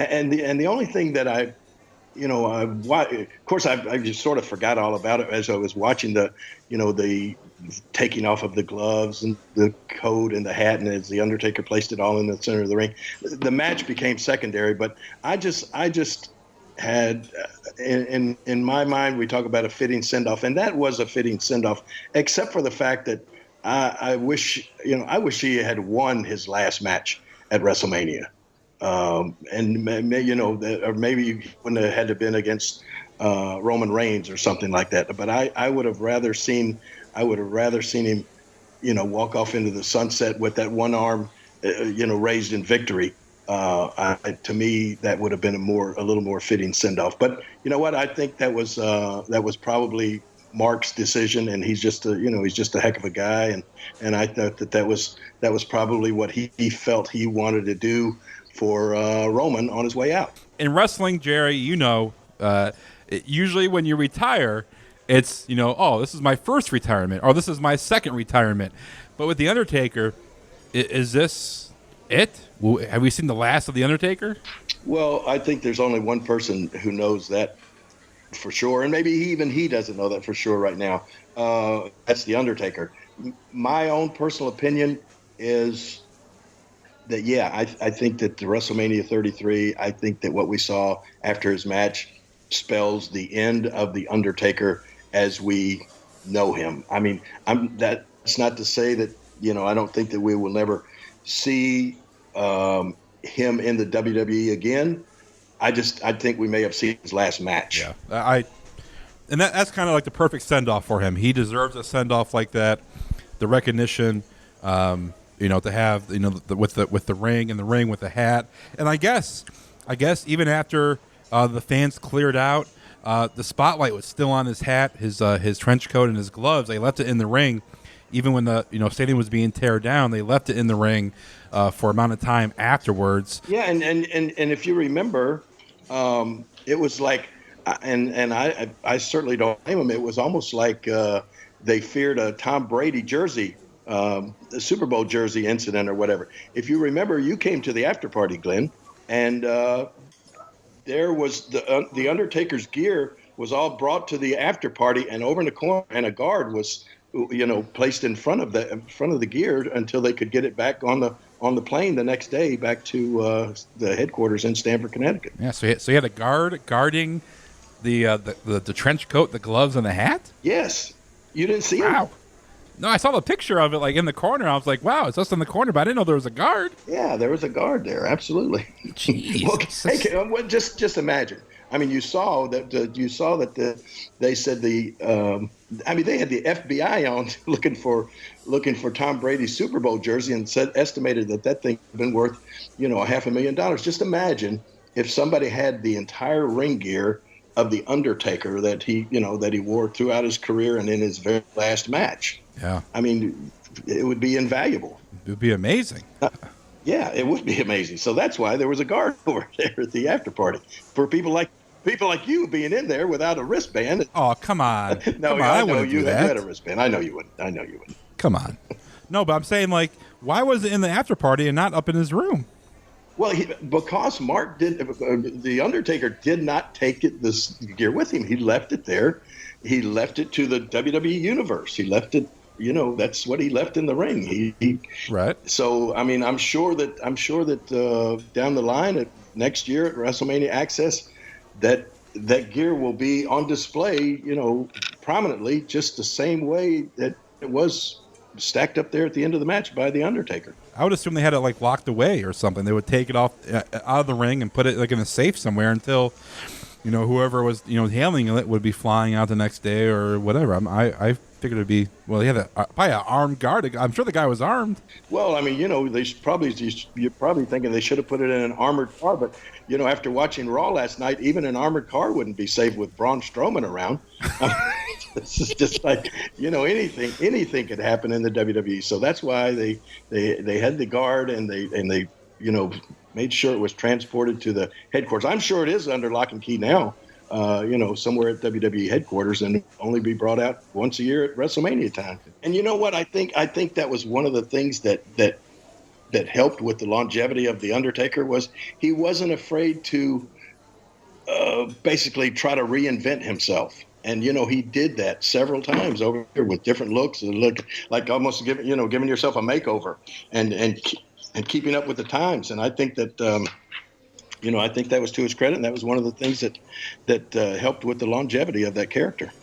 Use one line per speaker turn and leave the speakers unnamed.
And the only thing that of course, I just sort of forgot all about it as I was watching the taking off of the gloves and the coat and the hat, and as the Undertaker placed it all in the center of the ring, the match became secondary. But I just had in my mind, we talk about a fitting send off, and that was a fitting send off, except for the fact that I wish he had won his last match at WrestleMania. Or maybe you wouldn't have had to been against Roman Reigns or something like that. But I would have rather seen him, walk off into the sunset with that one arm, raised in victory. To me, that would have been a little more fitting send off. But you know what? I think that was probably Mark's decision, and he's just a heck of a guy, and I thought that was probably what he felt he wanted to do for Roman on his way out.
In wrestling, Jerry, usually when you retire, it's, this is my first retirement or this is my second retirement. But with The Undertaker, is this it? Have we seen the last of The Undertaker?
Well, I think there's only one person who knows that for sure, and maybe even he doesn't know that for sure right now. That's The Undertaker. My own personal opinion is that, I think that the WrestleMania 33, I think that what we saw after his match spells the end of The Undertaker as we know him. I mean, that's not to say that, I don't think that we will never see him in the WWE again. I think we may have seen his last match.
Yeah, and that's kind of like the perfect send-off for him. He deserves a send-off like that, the recognition, to have, with the ring and the ring with the hat. And I guess even after the fans cleared out, the spotlight was still on his hat, his trench coat, and his gloves. They left it in the ring, even when the stadium was being teared down. They left it in the ring for amount of time afterwards.
Yeah, and if you remember, it was like, and I certainly don't blame him. It was almost like they feared a Tom Brady jersey. The Super Bowl jersey incident or whatever. If you remember, you came to the after party, Glenn, and there was the Undertaker's gear was all brought to the after party, and over in the corner, and a guard was, placed in front of the gear until they could get it back on the plane the next day back to the headquarters in Stamford, Connecticut.
Yeah, so he had a guard guarding the trench coat, the gloves, and the hat.
Yes, you didn't see him?
Wow. No, I saw the picture of it like in the corner. I was like, wow, it's just in the corner, but I didn't know there was a guard.
Yeah, there was a guard there. Absolutely.
Jeez.
Well, just imagine. I mean, you saw that they said they had the FBI on looking for Tom Brady's Super Bowl jersey and estimated that thing had been worth, $500,000. Just imagine if somebody had the entire ring gear of the Undertaker that he wore throughout his career and in his very last match.
Yeah.
I mean, it would be invaluable.
It would be amazing.
Yeah, it would be amazing. So that's why there was a guard over there at the after party for people like you being in there without a wristband.
Oh, come on.
No,
come on,
I
I
know
wouldn't
you
do that.
had a wristband. I know you wouldn't.
Come on. No, but I'm saying, like, why was it in the after party and not up in his room?
Well, because Mark the Undertaker did not take this gear with him. He left it there. He left it to the WWE universe. He left it. That's what he left in the ring. He
right.
So I mean, I'm sure that down the line next year at WrestleMania Access, that gear will be on display, prominently, just the same way that it was stacked up there at the end of the match by the Undertaker.
I would assume they had it like locked away or something. They would take it off out of the ring and put it like in a safe somewhere until, whoever was handling it would be flying out the next day or whatever. I figured it'd be he had probably an armed guard. I'm sure the guy was armed.
Well, I mean, you're probably thinking they should have put it in an armored car, but after watching Raw last night, even an armored car wouldn't be safe with Braun Strowman around. This is just like anything could happen in the WWE. So that's why they had the guard and they made sure it was transported to the headquarters. I'm sure it is under lock and key now. Somewhere at WWE headquarters, and only be brought out once a year at WrestleMania time. And you know what? I think that was one of the things that that helped with the longevity of the Undertaker was he wasn't afraid to basically try to reinvent himself. And he did that several times over here with different looks and look like almost giving yourself a makeover and keeping up with the times. And I think that I think that was to his credit, and that was one of the things that helped with the longevity of that character.